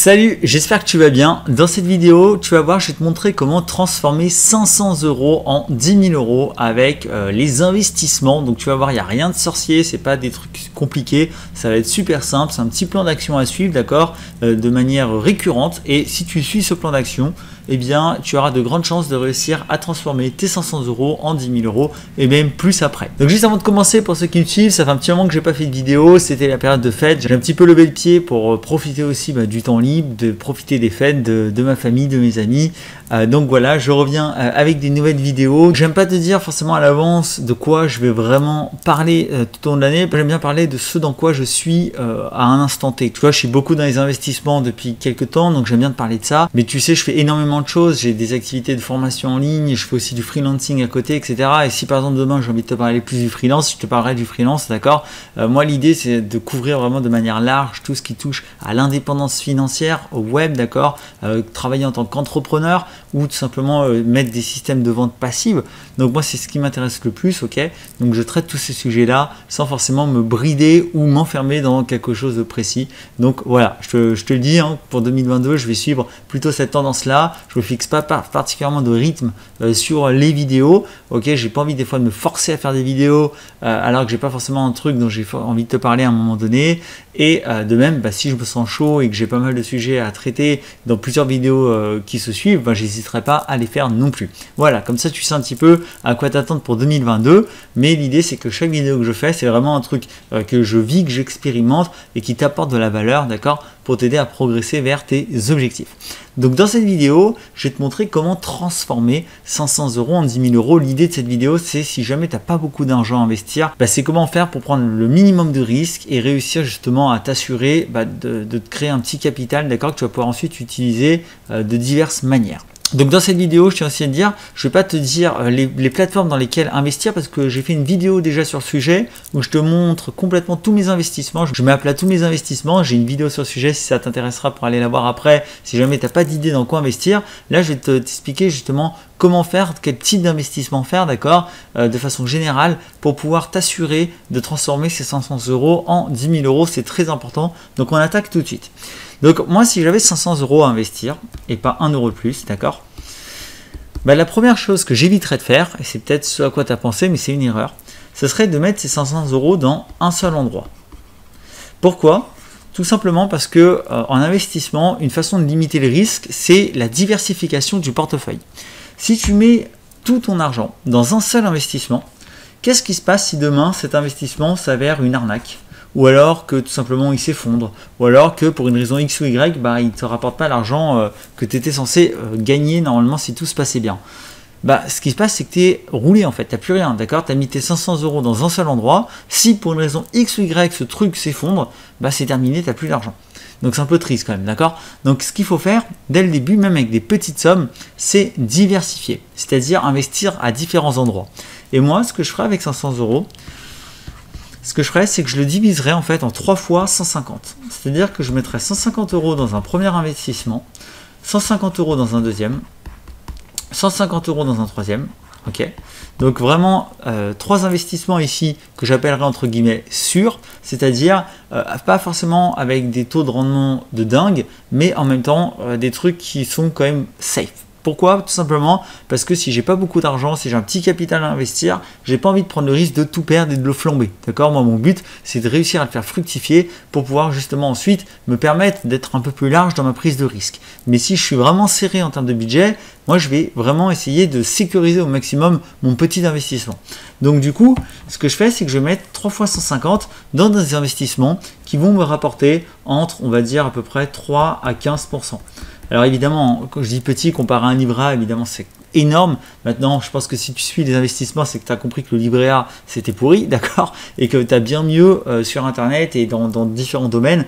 Salut, j'espère que tu vas bien. Dans cette vidéo, tu vas voir, je vais te montrer comment transformer 500 € en 10 000 € avec les investissements. Donc tu vas voir, il n'y a rien de sorcier, c'est pas des trucs compliqués, ça va être super simple, c'est un petit plan d'action à suivre, d'accord, de manière récurrente. Et si tu suis ce plan d'action, eh bien, tu auras de grandes chances de réussir à transformer tes 500 € en 10 000 € et même plus après. Donc juste avant de commencer, pour ceux qui me suivent, ça fait un petit moment que j'ai pas fait de vidéo, c'était la période de fête, j'ai un petit peu levé le pied pour profiter aussi du temps libre, de profiter des fêtes, de ma famille, de mes amis. Donc voilà, je reviens avec des nouvelles vidéos. J'aime pas te dire forcément à l'avance de quoi je vais vraiment parler tout au long de l'année. J'aime bien parler de ce dans quoi je suis à un instant T. Tu vois, je suis beaucoup dans les investissements depuis quelques temps, donc j'aime bien te parler de ça. Mais tu sais, je fais énormément de choses. J'ai des activités de formation en ligne, je fais aussi du freelancing à côté, etc. Et si par exemple demain j'ai envie de te parler plus du freelance, je te parlerai du freelance, d'accord. Moi, l'idée c'est de couvrir vraiment de manière large tout ce qui touche à l'indépendance financière, au web, d'accord, travailler en tant qu'entrepreneur ou tout simplement mettre des systèmes de vente passive. Donc moi, c'est ce qui m'intéresse le plus, ok. Donc je traite tous ces sujets-là sans forcément me brider ou m'enfermer dans quelque chose de précis. Donc voilà, je te le dis, hein, pour 2022, je vais suivre plutôt cette tendance-là. Je ne me fixe pas particulièrement de rythme sur les vidéos, ok. J'ai pas envie des fois de me forcer à faire des vidéos alors que j'ai pas forcément un truc dont j'ai envie de te parler à un moment donné. Et de même, si je me sens chaud et que j'ai pas mal de sujets à traiter dans plusieurs vidéos qui se suivent, j'hésiterai pas à les faire non plus. Voilà, comme ça tu sais un petit peu à quoi t'attendre pour 2022. Mais l'idée c'est que chaque vidéo que je fais, c'est vraiment un truc que je vis, que j'expérimente et qui t'apporte de la valeur, d'accord, pour t'aider à progresser vers tes objectifs. Donc dans cette vidéo, je vais te montrer comment transformer 500 € en 10 000 €. L'idée de cette vidéo, c'est si jamais tu n'as pas beaucoup d'argent à investir, c'est comment faire pour prendre le minimum de risques et réussir justement à t'assurer de te créer un petit capital, d'accord, que tu vas pouvoir ensuite utiliser de diverses manières. Donc dans cette vidéo, je tiens aussi à te dire, je ne vais pas te dire les plateformes dans lesquelles investir parce que j'ai fait une vidéo déjà sur le sujet où je te montre complètement tous mes investissements. Je mets à plat tous mes investissements. J'ai une vidéo sur le sujet si ça t'intéressera pour aller la voir après. Si jamais tu n'as pas d'idée dans quoi investir, là je vais t'expliquer justement comment faire, quel type d'investissement faire, d'accord, de façon générale pour pouvoir t'assurer de transformer ces 500 € en 10 000 €. C'est très important. Donc on attaque tout de suite. Donc moi, si j'avais 500 € à investir et pas 1 € de plus, d'accord, la première chose que j'éviterais de faire, et c'est peut-être ce à quoi tu as pensé, mais c'est une erreur, ce serait de mettre ces 500 € dans un seul endroit. Pourquoi ? Tout simplement parce que en investissement, une façon de limiter les risques, c'est la diversification du portefeuille. Si tu mets tout ton argent dans un seul investissement, qu'est-ce qui se passe si demain cet investissement s'avère une arnaque ? Ou alors que tout simplement il s'effondre, ou alors que pour une raison X ou Y, il ne te rapporte pas l'argent que tu étais censé gagner normalement si tout se passait bien. Ce qui se passe, c'est que tu es roulé en fait, tu n'as plus rien, d'accord, tu as mis tes 500 € dans un seul endroit, si pour une raison X ou Y ce truc s'effondre, c'est terminé, tu n'as plus d'argent. Donc c'est un peu triste quand même, d'accord. Donc ce qu'il faut faire dès le début, même avec des petites sommes, c'est diversifier, c'est-à-dire investir à différents endroits. Et moi, ce que je ferai avec 500 €, ce que je ferais, c'est que je le diviserais en fait en 3 fois 150. C'est-à-dire que je mettrais 150 € dans un premier investissement, 150 € dans un deuxième, 150 € dans un troisième. Ok. Donc vraiment 3 investissements ici que j'appellerais entre guillemets sûrs, c'est-à-dire pas forcément avec des taux de rendement de dingue, mais en même temps des trucs qui sont quand même safe. Pourquoi ? Tout simplement parce que si j'ai pas beaucoup d'argent, si j'ai un petit capital à investir, j'ai pas envie de prendre le risque de tout perdre et de le flamber. D'accord ? Moi, mon but, c'est de réussir à le faire fructifier pour pouvoir justement ensuite me permettre d'être un peu plus large dans ma prise de risque. Mais si je suis vraiment serré en termes de budget, moi, je vais vraiment essayer de sécuriser au maximum mon petit investissement. Donc du coup, ce que je fais, c'est que je vais mettre 3 fois 150 dans des investissements qui vont me rapporter entre, on va dire, à peu près 3 à 15%. Alors évidemment, quand je dis petit, comparé à un livret A, évidemment c'est énorme. Maintenant, je pense que si tu suis les investissements, c'est que tu as compris que le livret A, c'était pourri, d'accord, et que tu as bien mieux sur Internet et dans différents domaines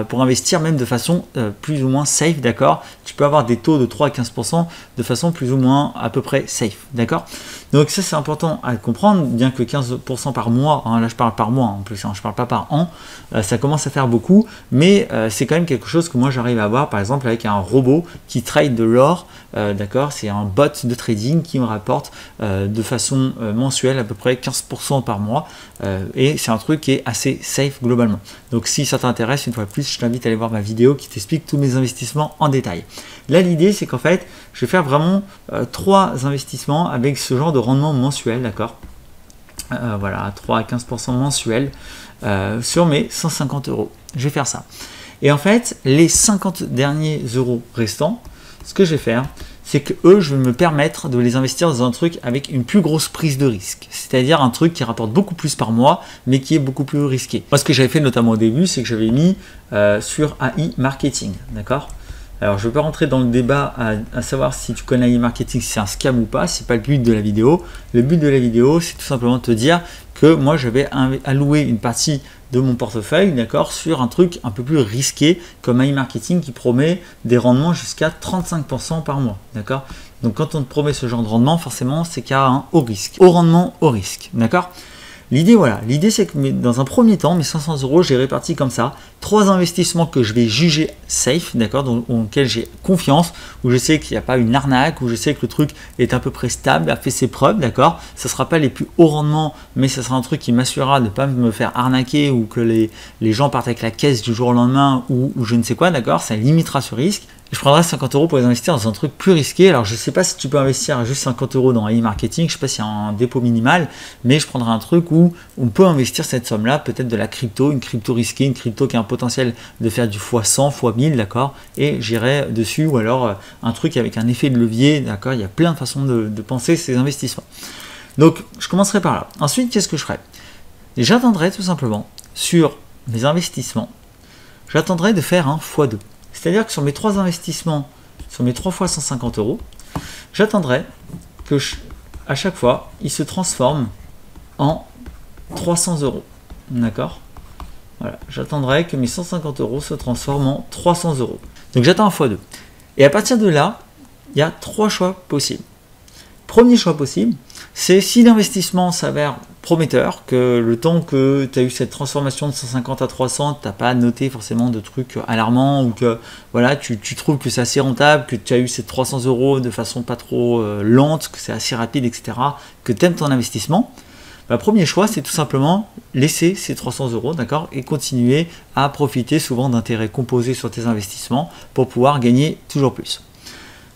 pour investir même de façon plus ou moins safe, d'accord. Tu peux avoir des taux de 3 à 15% de façon plus ou moins à peu près safe, d'accord. Donc ça, c'est important à comprendre, bien que 15% par mois, là je parle par mois en plus, je parle pas par an, ça commence à faire beaucoup, mais c'est quand même quelque chose que moi j'arrive à avoir, par exemple avec un robot qui trade de l'or, d'accord, c'est un bot de trading qui me rapporte de façon mensuelle à peu près 15% par mois. Et c'est un truc qui est assez safe globalement. Donc si ça t'intéresse, une fois de plus, je t'invite à aller voir ma vidéo qui t'explique tous mes investissements en détail. Là, l'idée, c'est qu'en fait, je vais faire vraiment 3 investissements avec ce genre de rendement mensuel, d'accord. Voilà, 3 à 15% mensuel sur mes 150 euros. Je vais faire ça. Et en fait, les 50 derniers euros restants, ce que je vais faire, c'est que eux, je vais me permettre de les investir dans un truc avec une plus grosse prise de risque. C'est-à-dire un truc qui rapporte beaucoup plus par mois, mais qui est beaucoup plus risqué. Moi, ce que j'avais fait notamment au début, c'est que j'avais mis sur AI Marketing, d'accord. Alors, je ne vais pas rentrer dans le débat à savoir si tu connais AI Marketing, si c'est un scam ou pas, c'est pas le but de la vidéo. Le but de la vidéo, c'est tout simplement de te dire que moi, j'avais alloué une partie de mon portefeuille, d'accord, sur un truc un peu plus risqué comme AI Marketing qui promet des rendements jusqu'à 35% par mois, d'accord. Donc, quand on te promet ce genre de rendement, forcément, c'est qu'il y a un haut risque, haut rendement, haut risque, d'accord. L'idée, voilà, l'idée c'est que dans un premier temps, mes 500 euros, j'ai réparti comme ça 3 investissements que je vais juger safe, d'accord, dans lesquels j'ai confiance, où je sais qu'il n'y a pas une arnaque, où je sais que le truc est à peu près stable, a fait ses preuves, d'accord. Ça ne sera pas les plus hauts rendements, mais ça sera un truc qui m'assurera de ne pas me faire arnaquer ou que les gens partent avec la caisse du jour au lendemain ou je ne sais quoi, d'accord. Ça limitera ce risque. Je prendrai 50 euros pour les investir dans un truc plus risqué. Alors, je ne sais pas si tu peux investir à juste 50 euros dans AI Marketing. Je ne sais pas s'il y a un dépôt minimal, mais je prendrai un truc où on peut investir cette somme-là, peut-être de la crypto, une crypto risquée, une crypto qui a un potentiel de faire du x100, x1000, d'accord. Et j'irai dessus, ou alors un truc avec un effet de levier, d'accord. Il y a plein de façons de penser ces investissements. Donc, je commencerai par là. Ensuite, qu'est-ce que je ferai? J'attendrai tout simplement sur mes investissements, j'attendrai de faire un x2. C'est-à-dire que sur mes 3 investissements, sur mes 3 fois 150 euros, j'attendrai que à chaque fois, ils se transforment en 300 euros. D'accord? Voilà, j'attendrai que mes 150 euros se transforment en 300 euros. Donc j'attends un x2. Et à partir de là, il y a 3 choix possibles. Premier choix possible, c'est si l'investissement s'avère prometteur, que le temps que tu as eu cette transformation de 150 à 300, tu n'as pas noté forcément de trucs alarmants ou que voilà, tu trouves que c'est assez rentable, que tu as eu ces 300 euros de façon pas trop lente, que c'est assez rapide, etc., que tu aimes ton investissement, le premier choix, c'est tout simplement laisser ces 300 euros, d'accord, et continuer à profiter souvent d'intérêts composés sur tes investissements pour pouvoir gagner toujours plus.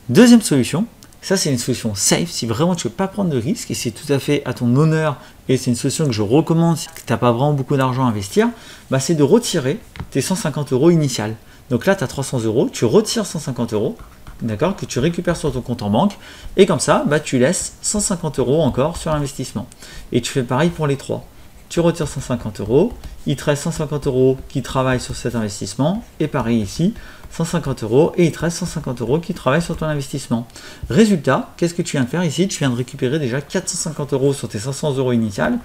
Deuxième solution, ça c'est une solution safe si vraiment tu ne veux pas prendre de risques et c'est tout à fait à ton honneur et c'est une solution que je recommande si tu n'as pas vraiment beaucoup d'argent à investir, bah, c'est de retirer tes 150 euros initiales. Donc là tu as 300 euros, tu retires 150 euros, d'accord, que tu récupères sur ton compte en banque et comme ça bah, tu laisses 150 euros encore sur l'investissement. Et tu fais pareil pour les 3. Tu retires 150 euros, il te reste 150 euros qui travaillent sur cet investissement et pareil ici, 150 euros et il te reste 150 euros qui travaillent sur ton investissement. Résultat, qu'est-ce que tu viens de faire ici? Tu viens de récupérer déjà 450 euros sur tes 500 euros initiales.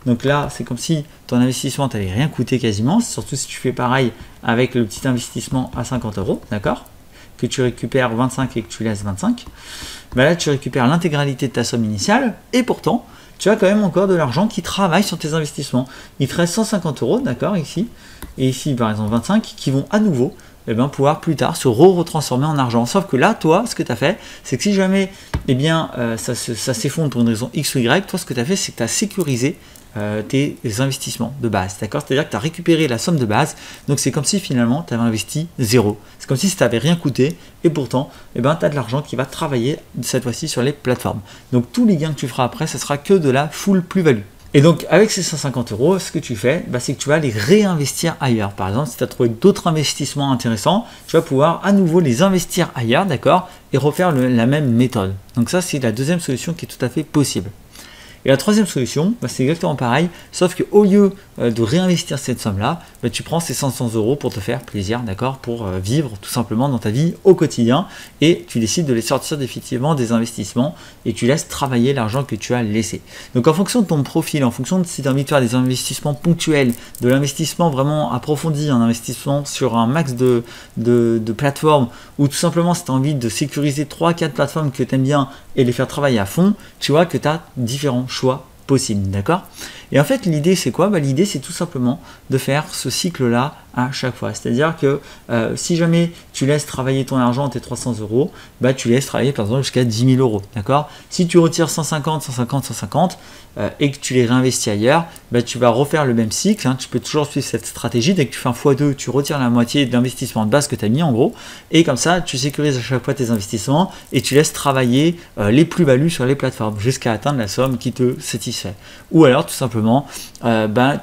Donc là, c'est comme si ton investissement t'avait rien coûté quasiment, surtout si tu fais pareil avec le petit investissement à 50 euros, d'accord? Que tu récupères 25 et que tu laisses 25. Ben là, tu récupères l'intégralité de ta somme initiale et pourtant, tu as quand même encore de l'argent qui travaille sur tes investissements. Il te reste 150 euros, d'accord, ici, et ici, par exemple, 25, qui vont à nouveau pouvoir plus tard se retransformer en argent. Sauf que là, toi, ce que tu as fait, c'est que si jamais ça s'effondre pour une raison X ou Y, toi, ce que tu as fait, c'est que tu as sécurisé tes investissements de base, d'accord? C'est-à-dire que tu as récupéré la somme de base, donc c'est comme si finalement tu avais investi zéro. C'est comme si ça t'avait rien coûté et pourtant, tu as de l'argent qui va travailler cette fois-ci sur les plateformes. Donc tous les gains que tu feras après, ce sera que de la full plus-value. Et donc avec ces 150 euros, ce que tu fais, c'est que tu vas les réinvestir ailleurs. Par exemple, si tu as trouvé d'autres investissements intéressants, tu vas pouvoir à nouveau les investir ailleurs, d'accord, et refaire la même méthode. Donc ça, c'est la deuxième solution qui est tout à fait possible. Et la troisième solution, c'est exactement pareil, sauf qu'au lieu de réinvestir cette somme-là, tu prends ces 500 euros pour te faire plaisir, d'accord, pour vivre tout simplement dans ta vie au quotidien et tu décides de les sortir définitivement des investissements et tu laisses travailler l'argent que tu as laissé. Donc en fonction de ton profil, en fonction de si tu as envie de faire des investissements ponctuels, de l'investissement vraiment approfondi, un investissement sur un max de plateformes ou tout simplement si tu as envie de sécuriser 3-4 plateformes que tu aimes bien et les faire travailler à fond, tu vois que tu as différents choix possibles, d'accord? Et en fait, l'idée c'est quoi? L'idée c'est tout simplement de faire ce cycle-là à chaque fois. C'est-à-dire que si jamais tu laisses travailler ton argent, tes 300 euros, tu laisses travailler par exemple jusqu'à 10 000 euros. D'accord? Si tu retires 150, 150, 150 et que tu les réinvestis ailleurs, tu vas refaire le même cycle. Hein. Tu peux toujours suivre cette stratégie. Dès que tu fais un x2, tu retires la moitié de l'investissement de base que tu as mis en gros. Et comme ça, tu sécurises à chaque fois tes investissements et tu laisses travailler les plus-values sur les plateformes jusqu'à atteindre la somme qui te satisfait. Ou alors tout simplement,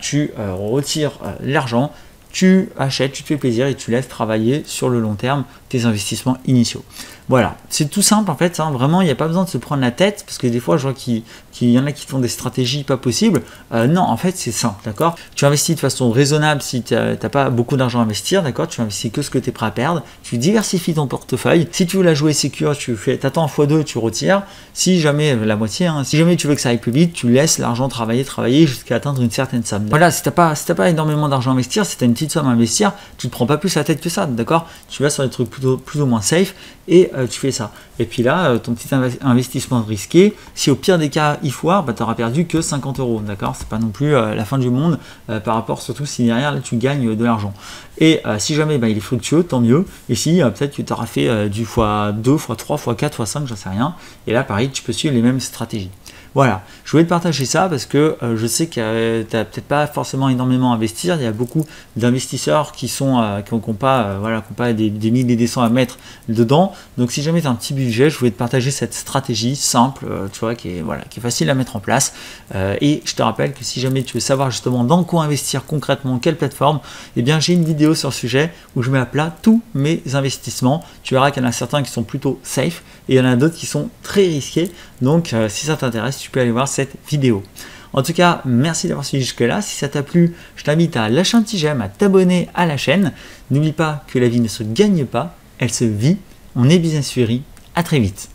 tu retires l'argent, tu achètes, tu te fais plaisir et tu laisses travailler sur le long terme tes investissements initiaux. Voilà, c'est tout simple en fait, hein. Vraiment il n'y a pas besoin de se prendre la tête parce que des fois je vois qu'il y en a qui font des stratégies pas possibles. Non, en fait c'est simple, d'accord? Tu investis de façon raisonnable si tu n'as pas beaucoup d'argent à investir, d'accord? Tu investis que ce que tu es prêt à perdre, tu diversifies ton portefeuille. Si tu veux la jouer sécure, tu attends un x2, tu retires. Si jamais la moitié, hein, si jamais tu veux que ça aille plus vite, tu laisses l'argent travailler jusqu'à atteindre une certaine somme. Voilà, si tu n'as pas énormément d'argent à investir, si tu as une petite somme à investir, tu ne te prends pas plus la tête que ça, d'accord? Tu vas sur des trucs plus ou moins safe et tu fais ça. Et puis là, ton petit investissement risqué, si au pire des cas il foire, tu n'auras perdu que 50 euros, d'accord? C'est pas non plus la fin du monde par rapport, surtout si derrière là, tu gagnes de l'argent. Et si jamais il est fructueux, tant mieux. Et si peut-être que tu auras fait du x2, x3, x4, x5, j'en sais rien. Et là, pareil, tu peux suivre les mêmes stratégies. Voilà, je voulais te partager ça parce que je sais que tu n'as peut-être pas forcément énormément à investir. Il y a beaucoup d'investisseurs qui n'ont pas des milliers et des cents à mettre dedans. Donc si jamais tu as un petit budget, je voulais te partager cette stratégie simple, tu vois, qui est facile à mettre en place. Et je te rappelle que si jamais tu veux savoir justement dans quoi investir concrètement, quelle plateforme, eh bien j'ai une vidéo sur le sujet où je mets à plat tous mes investissements. Tu verras qu'il y en a certains qui sont plutôt safe et il y en a d'autres qui sont très risqués. Donc si ça t'intéresse, tu peux aller voir cette vidéo. En tout cas, merci d'avoir suivi jusque-là. Si ça t'a plu, je t'invite à lâcher un petit j'aime, à t'abonner à la chaîne. N'oublie pas que la vie ne se gagne pas, elle se vit. On est Business Fury. À très vite.